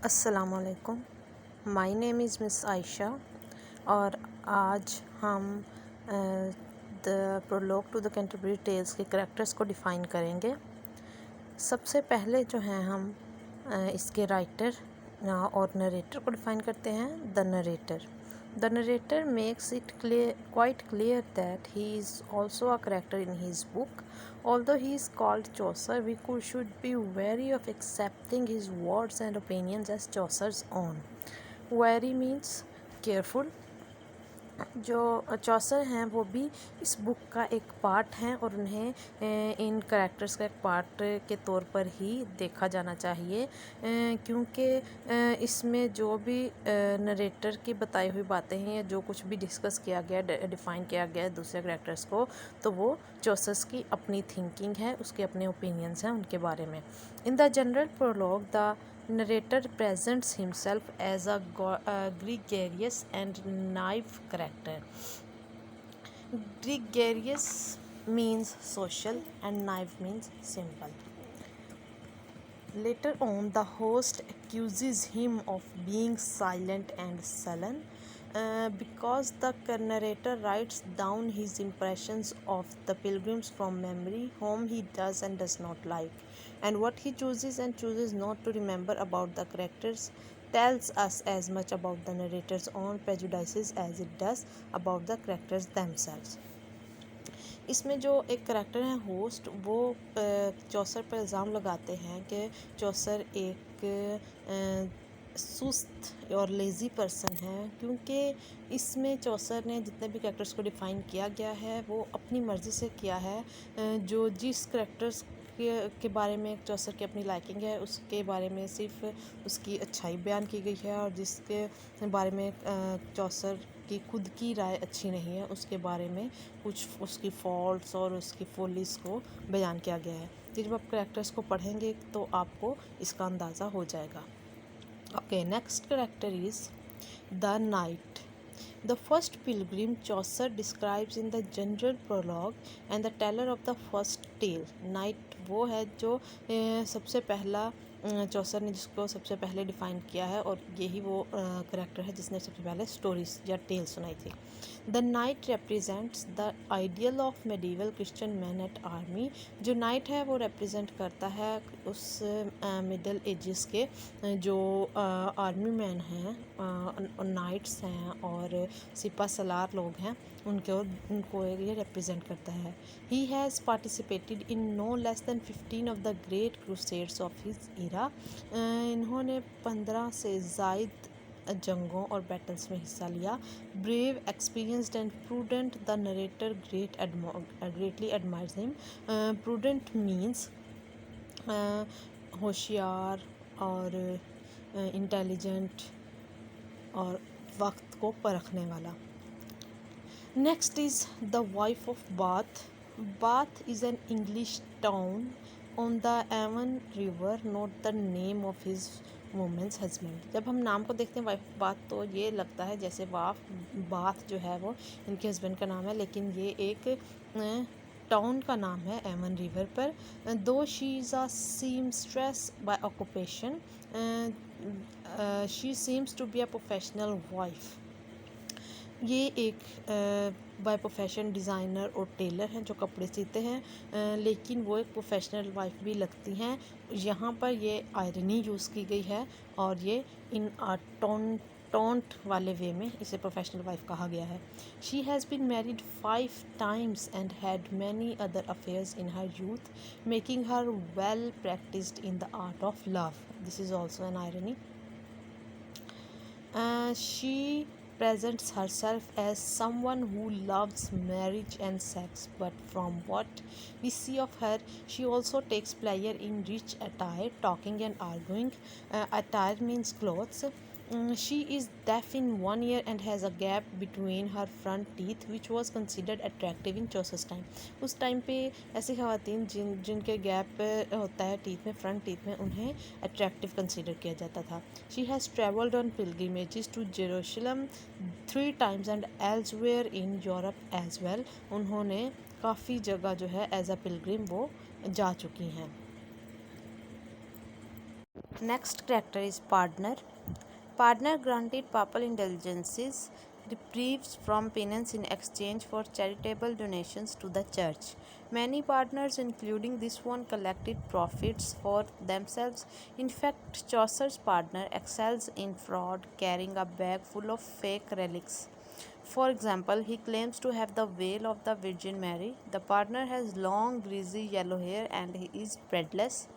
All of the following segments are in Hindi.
अस्सलामुअलैकुम। My name is Miss Ayesha और आज हम the prologue to the Canterbury Tales के करैक्टर्स को डिफ़ाइन करेंगे। सबसे पहले जो हैं हम इसके राइटर और नरेटर को डिफ़ाइन करते हैं। The narrator makes it quite clear that he is also a character in his book. Although he is called Chaucer, we should be wary of accepting his words and opinions as Chaucer's own. Wary means careful. जो चौसर हैं वो भी इस बुक का एक पार्ट हैं और उन्हें इन करैक्टर्स का एक पार्ट के तौर पर ही देखा जाना चाहिए, क्योंकि इसमें जो भी नरेटर की बताई हुई बातें हैं या जो कुछ भी डिस्कस किया गया, डिफ़ाइन किया गया है दूसरे करैक्टर्स को, तो वो चौसर्स की अपनी थिंकिंग है, उसके अपने ओपिनियंस हैं उनके बारे में। In the general prologue the narrator presents himself as a gregarious and naive character. Gregarious means social and naive means simple. Later on, the host accuses him of being silent and sullen because the narrator writes down his impressions of the pilgrims from memory, whom he does and does not like, and what he chooses and chooses not to remember about the characters tells us as much about the narrator's own prejudices as it does about the characters themselves. इसमें जो एक करैक्टर है होस्ट, वो चौसर पर इल्ज़ाम लगाते हैं कि चौसर एक सुस्त और लेज़ी पर्सन है, क्योंकि इसमें चौसर ने जितने भी करैक्टर्स को डिफ़ाइन किया गया है वो अपनी मर्ज़ी से किया है। जो जिस करैक्टर्स के बारे में चौसर की अपनी लाइकिंग है उसके बारे में सिर्फ उसकी अच्छाई बयान की गई है, और जिसके बारे में चौसर की खुद की राय अच्छी नहीं है उसके बारे में कुछ उसकी फॉल्ट्स और उसकी फॉलिस को बयान किया गया है। जब आप करैक्टर्स को पढ़ेंगे तो आपको इसका अंदाज़ा हो जाएगा। Okay, next character is the night. The first pilgrim Chaucer describes in the general prologue and the teller of the first tale. Knight वो है जो सबसे पहला चौसर ने जिसको सबसे पहले डिफ़ाइन किया है, और यही वो करैक्टर है जिसने सबसे पहले स्टोरीज या टेल सुनाई थी। The night represents the ideal of medieval Christian man eight army. जो नाइट है वो रिप्रेजेंट करता है उस मिडल एजेस के जो आर्मी मैन हैं, नाइट्स हैं और सिपा सलार लोग हैं, उनको ये रिप्रेजेंट करता है। He has participated in no less than 15 of the great crusades of his era. इन्होंने 15 से ज़ायद जंगों और बैटल्स में हिस्सा लिया। Brave, experienced and prudent, the narrator greatly admires him. Prudent means होशियार और इंटेलिजेंट और वक्त को परखने वाला। Next is the wife of Bath. Bath is an English town on the Avon river, not the name of his women's husband. जब हम नाम को देखते हैं वाइफ ऑफ बाथ तो ये लगता है जैसे बाथ जो है वो इनके हस्बैंड का नाम है, लेकिन ये एक टाउन का नाम है एवन रिवर पर. Though she is a seamstress by occupation, she seems to be a professional wife. ये एक बाय प्रोफेशन डिज़ाइनर और टेलर हैं जो कपड़े सीते हैं, लेकिन वो एक प्रोफेशनल वाइफ भी लगती हैं. यहाँ पर ये आयरनी यूज़ की गई है और ये इन टोंट वाले वे में इसे प्रोफेशनल वाइफ कहा गया है. She has been married 5 times and had many other affairs in her youth, making her well practised in the art of love. This is also an irony. She presents herself as someone who loves marriage and sex, but from what we see of her, she also takes pleasure in rich attire, talking and arguing. Attire means clothes. She is deaf in one ear and has a gap between her front teeth, which was considered attractive in Chaucer's time. उस टाइम पे ऐसी ख़वातीन जिनके गैप होता है टीथ में, फ्रंट टीथ में, उन्हें अट्रैक्टिव कंसिडर किया जाता था. She has travelled on pilgrimages to Jerusalem 3 times and elsewhere in Europe as well. उन्होंने काफ़ी जगह जो है एज अ पिलग्रिम वो जा चुकी हैं. Next character is Partner. Partner granted papal indulgences, reprieves from penance in exchange for charitable donations to the church. Many partners, including this one, collected profits for themselves. In fact, Chaucer's partner excels in fraud, carrying a bag full of fake relics. For example, he claims to have the veil of the Virgin Mary. The partner has long, greasy yellow hair and he is beardless.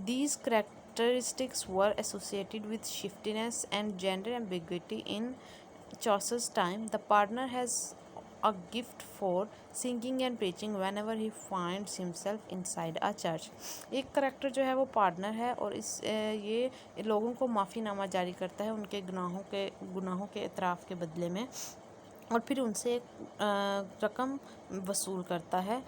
These characteristics were associated with shiftiness and gender ambiguity in Chaucer's time. The partner has a gift for singing and preaching whenever he finds himself inside a church. एक करेक्टर जो है वो पार्टनर है और ये लोगों को माफ़ीनामा जारी करता है उनके गुनाहों के इतराफ़ के बदले में और फिर उनसे एक रकम वसूल करता है।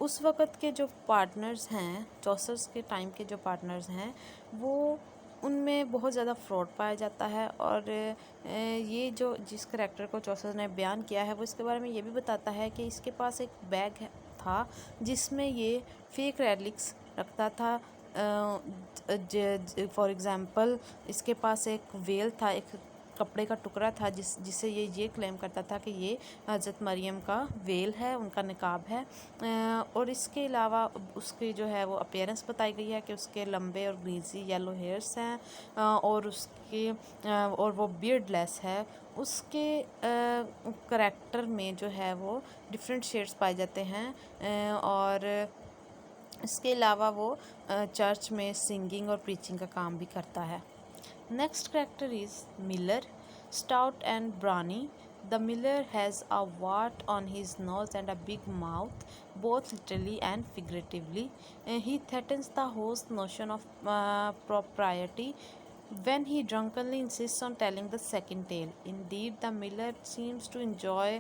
उस वक़्त के जो पार्टनर्स हैं, चौसर्स के टाइम के जो पार्टनर्स हैं, वो उनमें बहुत ज़्यादा फ्रॉड पाया जाता है और ये जो जिस करैक्टर को चौसर ने बयान किया है वो इसके बारे में ये भी बताता है कि इसके पास एक बैग था जिसमें ये फेक रेलिक्स रखता था। फॉर एग्ज़ाम्पल इसके पास एक वेल था, एक कपड़े का टुकड़ा था जिससे ये क्लेम करता था कि ये हज़रत मरियम का वेल है, उनका निकाब है। और इसके अलावा उसकी जो है वो अपीयरेंस बताई गई है कि उसके लंबे और ग्रीजी येलो हेयर्स हैं और वो बियर्डलेस है। उसके करैक्टर में जो है वो डिफरेंट शेड्स पाए जाते हैं और इसके अलावा वो चर्च में सिंगिंग और प्रीचिंग का काम भी करता है। Next character is Miller. Stout and brawny, the Miller has a wart on his nose and a big mouth, both literally and figuratively. He threatens the host's notion of propriety when he drunkenly insists on telling the second tale. Indeed, the Miller seems to enjoy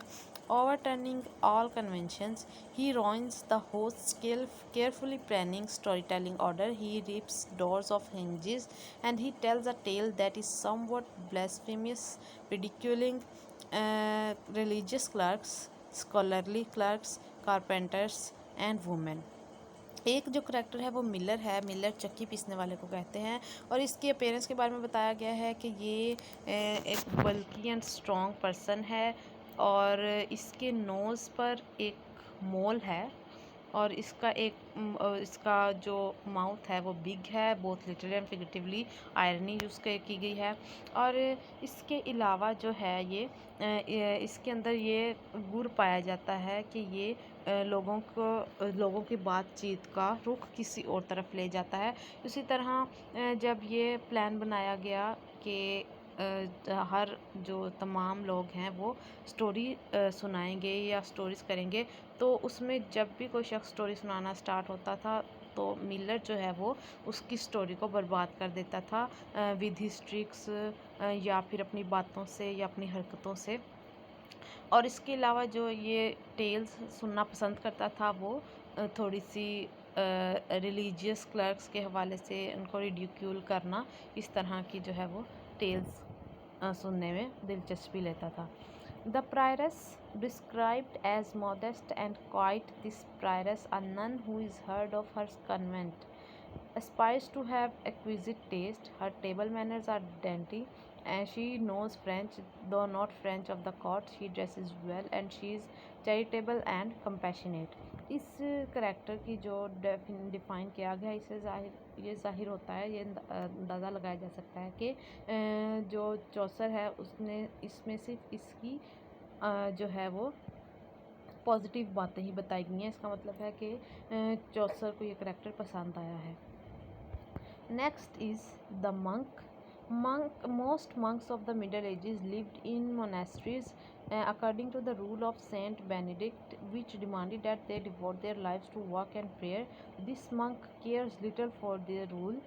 overturning all conventions. He ruins the host's carefully planning storytelling order. He rips doors off hinges and he tells a tale that is somewhat blasphemous, ridiculing religious clerks, scholarly clerks, carpenters and women. एक जो करैक्टर है वो मिलर है। मिलर चक्की पीसने वाले को कहते हैं और इसके अपीयरेंस के बारे में बताया गया है कि ये एक बल्की एंड स्ट्रॉन्ग पर्सन है और इसके नोज़ पर एक मोल है और इसका जो माउथ है वो बिग है, both literally and figuratively irony use की गई है। और इसके अलावा जो है ये इसके अंदर ये गुण पाया जाता है कि ये लोगों की बातचीत का रुख किसी और तरफ ले जाता है। इसी तरह जब ये प्लान बनाया गया कि हर जो तमाम लोग हैं वो स्टोरी सुनाएंगे या स्टोरीज़ करेंगे, तो उसमें जब भी कोई शख्स स्टोरी सुनाना स्टार्ट होता था तो मिलर जो है वो उसकी स्टोरी को बर्बाद कर देता था विद हिज ट्रिक्स या फिर अपनी बातों से या अपनी हरकतों से। और इसके अलावा जो ये टेल्स सुनना पसंद करता था वो थोड़ी सी रिलीजियस क्लर्क्स के हवाले से उनको रिड्यूक्यूल करना, इस तरह की जो है वो टेल्स सुनने में दिलचस्पी लेता था। The prioress, described as modest and quiet, this prioress, a nun who is heard of her convent, aspires to have exquisite taste. Her table manners are dainty, and she knows French, though not French of the court. She dresses well, and she is charitable and compassionate. इस करैक्टर की जो डिफ़ाइन किया गया इससे ये ज़ाहिर होता है, ये अंदाज़ा लगाया जा सकता है कि जो चौसर है उसने इसमें सिर्फ इसकी जो है वो पॉजिटिव बातें ही बताई गई हैं। इसका मतलब है कि चौसर को ये करैक्टर पसंद आया है। Next is the monk. Most monks of the Middle Ages lived in monasteries according to the rule of Saint Benedict, which demanded that they devote their lives to work and prayer. This monk cares little for their rule.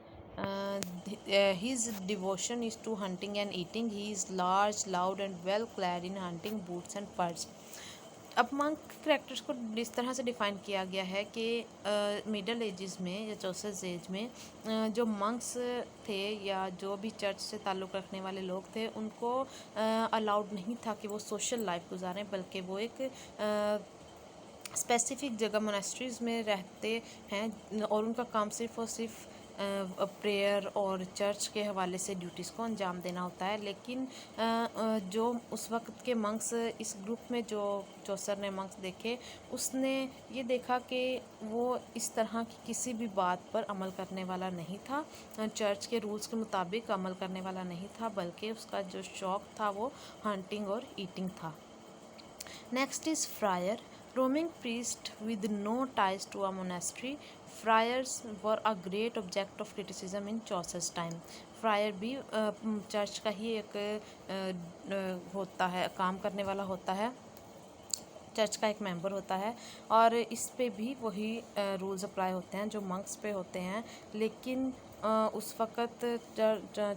His devotion is to hunting and eating. He is large, loud and well clad in hunting boots and furs. अब मंक करैक्टर्स को इस तरह से डिफ़ाइन किया गया है कि मिडल एजेस में या चौसर्स एज में जो मंक्स थे या जो भी चर्च से ताल्लुक़ रखने वाले लोग थे उनको अलाउड नहीं था कि वो सोशल लाइफ गुजारें, बल्कि वो एक स्पेसिफ़िक जगह मोनेस्ट्रीज़ में रहते हैं और उनका काम सिर्फ़ और सिर्फ प्रेयर और चर्च के हवाले से ड्यूटीज़ को अंजाम देना होता है। लेकिन जो उस वक्त के मंक्स, इस ग्रुप में जो चौसर ने मंक्स देखे, उसने ये देखा कि वो इस तरह की किसी भी बात पर अमल करने वाला नहीं था, चर्च के रूल्स के मुताबिक अमल करने वाला नहीं था, बल्कि उसका जो शौक़ था वो हंटिंग और ईटिंग था। Next is friar, roaming priest with no ties to a monastery. Friars were a great object of criticism in Chaucer's time. Fryer भी चर्च का ही एक होता है, काम करने वाला होता है, चर्च का एक मेंबर होता है, और इस पे भी वही रूल्स अप्लाई होते हैं जो मंक्स पे होते हैं। लेकिन उस वक़्त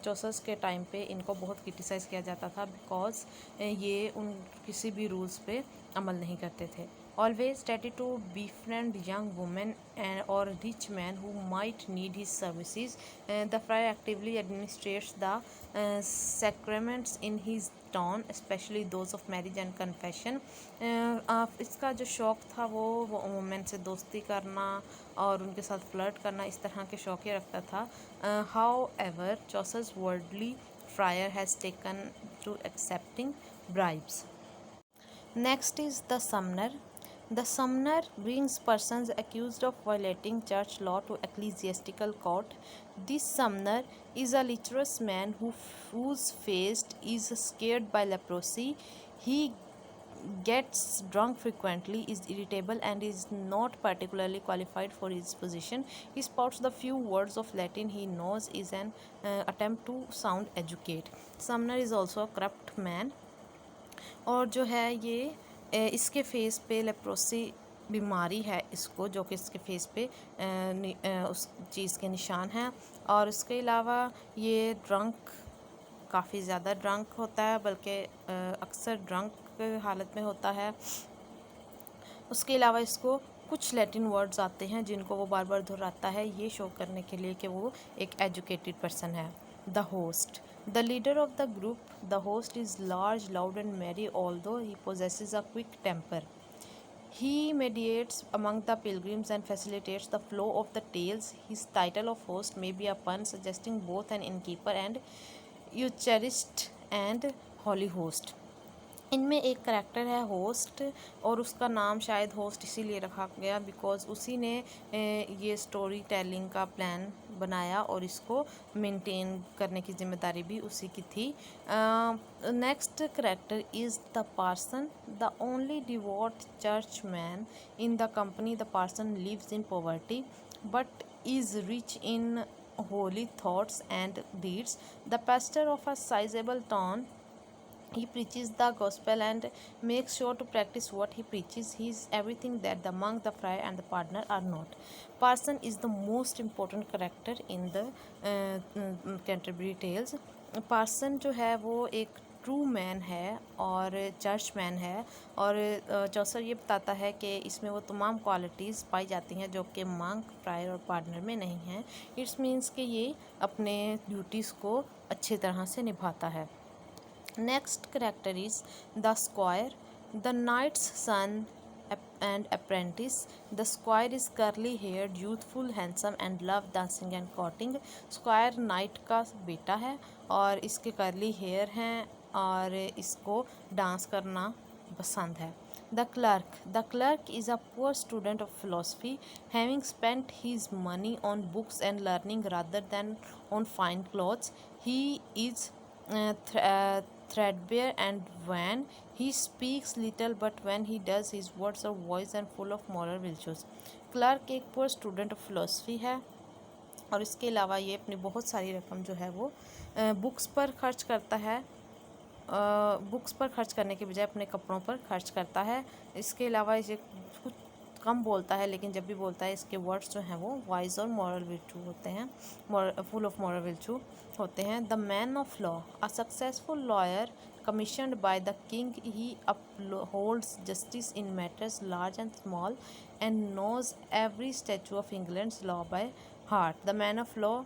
चौसर्स के टाइम पे इनको बहुत क्रिटिसाइज़ किया जाता था, बिकॉज़ ये उन किसी भी रूल्स पे अमल नहीं करते थे। Always ready to befriend young women or rich men who might need his services, the friar actively administrates the sacraments in his town, especially those of marriage and confession. इसका जो शौक़ था वो वुमेन से दोस्ती करना और उनके साथ फ्लर्ट करना, इस तरह के शौक़ रखता था। However, Chaucer's worldly friar has taken to accepting bribes. Next is the summoner. The summoner brings persons accused of violating church law to ecclesiastical court. This summoner is a lecherous man whose face is scared by leprosy. He gets drunk frequently, is irritable, and is not particularly qualified for his position. He spouts the few words of Latin he knows is an attempt to sound educate. Summoner is also a corrupt man. और जो है ये इसके फेस पे लेप्रोसी बीमारी है इसको, जो कि इसके फेस पे उस चीज़ के निशान हैं। और उसके अलावा ये ड्रंक, काफ़ी ज़्यादा ड्रंक होता है, बल्कि अक्सर ड्रंक हालत में होता है। उसके अलावा इसको कुछ लैटिन वर्ड्स आते हैं जिनको वो बार बार दोहराता है, ये शो करने के लिए कि वो एक एजुकेटेड पर्सन है। The host, the leader of the group. The host is large, loud and merry, although he possesses a quick temper. He mediates among the pilgrims and facilitates the flow of the tales. His title of host may be a pun suggesting both an innkeeper and Eucharist and holy host. इनमें एक करैक्टर है होस्ट, और उसका नाम शायद होस्ट इसीलिए रखा गया बिकॉज़ उसी ने ये स्टोरी टेलिंग का प्लान बनाया और इसको मेंटेन करने की जिम्मेदारी भी उसी की थी। Next character is the parson, the only devout church man in the company. The parson lives in poverty but is rich in holy thoughts and deeds. The pastor of a sizable town, he preaches the gospel and makes sure to practice what he preaches. He is everything that the monk, the friar and the partner are not. Parson is the most important character in the Canterbury Tales. Parson जो है वो एक ट्रू मैन है और चर्च मैन है, और चौसर ये बताता है कि इसमें वो तमाम क्वालिटीज़ पाई जाती हैं जो कि मंक, फ्रायर और पार्टनर में नहीं हैं। इट्स मीन्स कि ये अपने ड्यूटीज़ को अच्छी तरह से निभाता है। Next character is the squire, the knight's son and apprentice. The squire is curly haired, youthful, handsome and love dancing and courting. Squire knight का बेटा है और इसके curly hair हैं और इसको डांस करना पसंद है। The clerk is a poor student of philosophy, having spent his money on books and learning rather than on fine clothes. He is threadbare and vain. He speaks little, but when he does, his words are wise and full of moral virtues. Clerk एक poor student of philosophy है और इसके अलावा ये अपनी बहुत सारी रकम जो है वो बुक्स पर खर्च करता है, बुक्स पर खर्च करने के बजाय अपने कपड़ों पर खर्च करता है। इसके अलावा इसे कुछ कम बोलता है, लेकिन जब भी बोलता है इसके वर्ड्स जो हैं वो वाइज और मॉरल वर्चू होते हैं, फुल ऑफ मॉरल वर्चू होते हैं। The man of law, a successful lawyer commissioned by the king, he upholds justice in matters large and small and knows every statute of England's law by heart. The man of law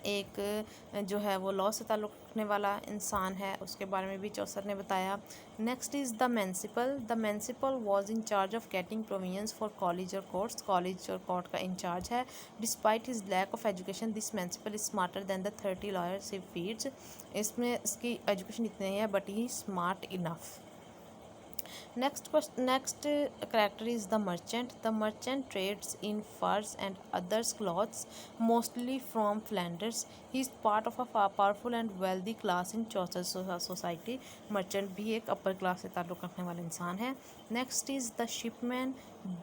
एक जो है वो लॉ से ताल्लुक़ रखने वाला इंसान है, उसके बारे में भी चौसर ने बताया। Next is the municipal. The municipal was in charge of getting provisions for college और कोर्ट्स। कॉलेज और कोर्ट का इंचार्ज है। Despite his lack of education this municipal is smarter than the 30 lawyers he feeds. इसमें इसकी एजुकेशन इतनी है but he smart enough. Next character is the merchant. The merchant trades in furs and others clothes, mostly from Flanders. He is part of a powerful and wealthy class in Chaucer society. Merchant भी एक upper class से ताल्लुक़ रखने वाला इंसान है. Next is the shipman,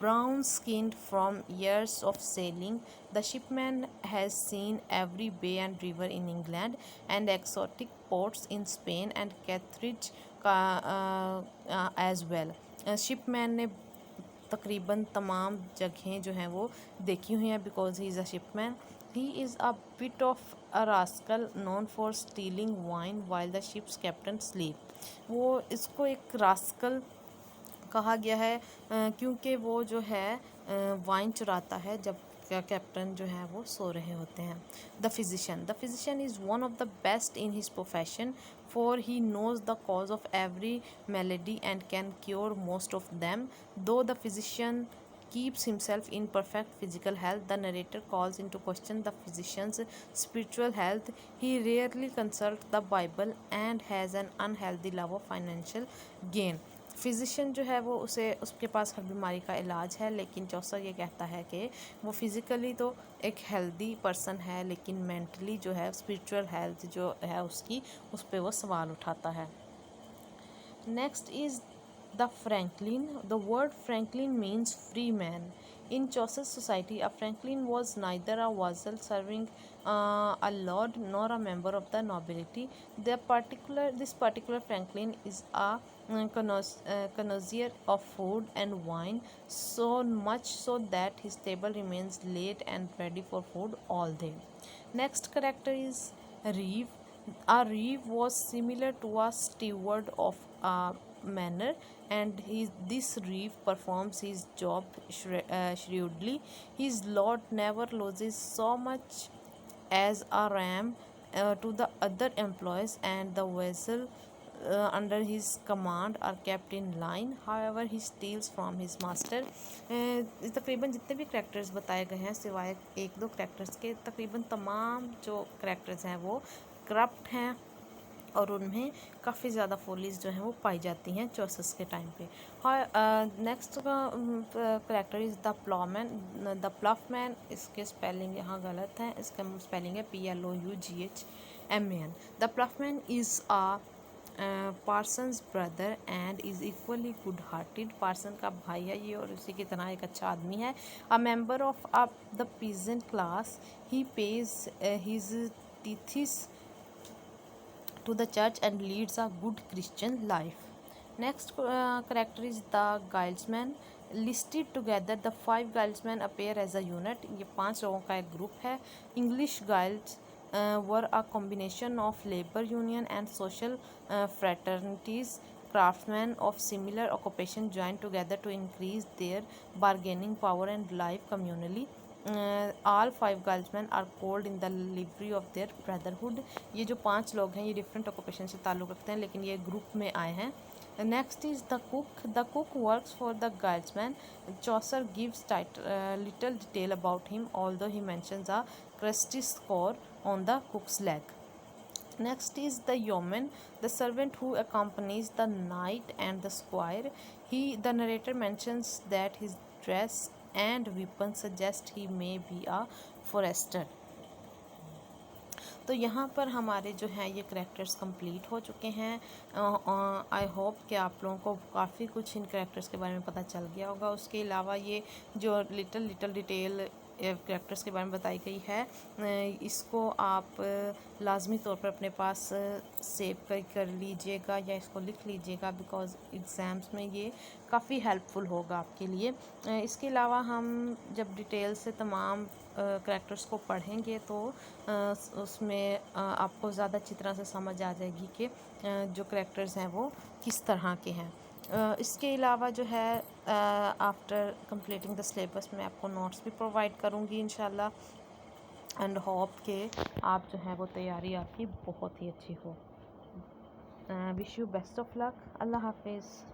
brown-skinned from years of sailing. The shipman has seen every bay and river in England and exotic ports in Spain and Carthage as well. Shipman ने तकरीबन तमाम जगहें जो हैं वो देखी हुई हैं because he is a Shipman. He is a bit of a rascal known for stealing wine while the ships captain sleep. वो इसको एक रास्कल कहा गया है क्योंकि वो जो है वाइन चुराता है जब कैप्टन जो है वो सो रहे होते हैं। The physician is one of the best in his profession for he knows the cause of every malady and can cure most of them. Though the physician keeps himself in perfect physical health, the narrator calls into question the physician's spiritual health. He rarely consults the Bible and has an unhealthy love of financial gain. Physician जो है वो उसके पास हर बीमारी का इलाज है, लेकिन चौसर ये कहता है कि वो फिज़िकली तो एक हेल्दी पर्सन है लेकिन मेंटली जो है स्पिरिचुअल हेल्थ जो है उसकी उस पर वो सवाल उठाता है। Next is the Franklin. The word Franklin means free man. In Chaucer's society, a franklin was neither a vassal serving a lord nor a member of the nobility. This particular franklin is a connoisseur of food and wine, so much so that his table remains laid and ready for food all day. Next character is reeve. A reeve was similar to a steward of a manor, and this reeve performs his job shrewdly. His lord never loses so much as a ram to the other employees, and the vessel under his command are kept in line. However, he steals from his master. तकरीबन जितने भी करैक्टर्स बताए गए हैं सिवाय एक दो करैक्टर्स के, तकरीबन तमाम जो करैक्टर्स हैं वो करप्ट हैं और उनमें काफ़ी ज़्यादा फोलीज जो हैं वो पाई जाती हैं चौसस के टाइम पे। और नेक्स्ट का character is the ploughman. The ploughman, इसके स्पेलिंग यहाँ गलत है, इसका स्पेलिंग है PLOUGHMAN। The ploughman is a parson's brother and is equally good hearted. Parson का भाई है ये और उसी की तरह एक अच्छा आदमी है। A member of the peasant class, he pays his tithes to the church and leads a good Christian life. Next character is the guildsman. Listed together, the 5 guildsmen appear as a unit. ये 5 लोगों का एक ग्रुप है। English guilds were a combination of labor union and social fraternities. Craftsmen of similar occupation joined together to increase their bargaining power and live communally. All 5 guildsmen are called in the livery of their brotherhood. ये जो 5 लोग हैं ये डिफरेंट ऑक्यूपेशन से ताल्लुक़ रखते हैं लेकिन ये ग्रुप में आए हैं। Next is the cook. The cook works for the guildsman. Chaucer gives little detail about him, although he mentions a crusty score on the cook's leg. Next is the yeoman, the servant who accompanies the knight and the squire. The narrator mentions that his dress and weapons suggest he may be a forester. तो यहाँ पर हमारे जो हैं ये करैक्टर्स कंप्लीट हो चुके हैं। आई होप कि आप लोगों को काफ़ी कुछ इन करैक्टर्स के बारे में पता चल गया होगा। उसके अलावा ये जो लिटिल डिटेल करैक्टर्स के बारे में बताई गई है इसको आप लाजमी तौर पर अपने पास सेव कर लीजिएगा या इसको लिख लीजिएगा बिकॉज़ एग्ज़ाम्स में ये काफ़ी हेल्पफुल होगा आपके लिए। इसके अलावा हम जब डिटेल से तमाम करैक्टर्स को पढ़ेंगे तो उसमें आपको ज़्यादा अच्छी तरह से समझ आ जाएगी कि जो करैक्टर्स हैं वो किस तरह के हैं। इसके अलावा जो है आफ्टर कंप्लीटिंग द सिलेबस मैं आपको नोट्स भी प्रोवाइड करूँगी इंशाल्लाह। एंड होप के आप जो है वो तैयारी आपकी बहुत ही अच्छी हो। Wish you best of luck. अल्लाह हाफिज़।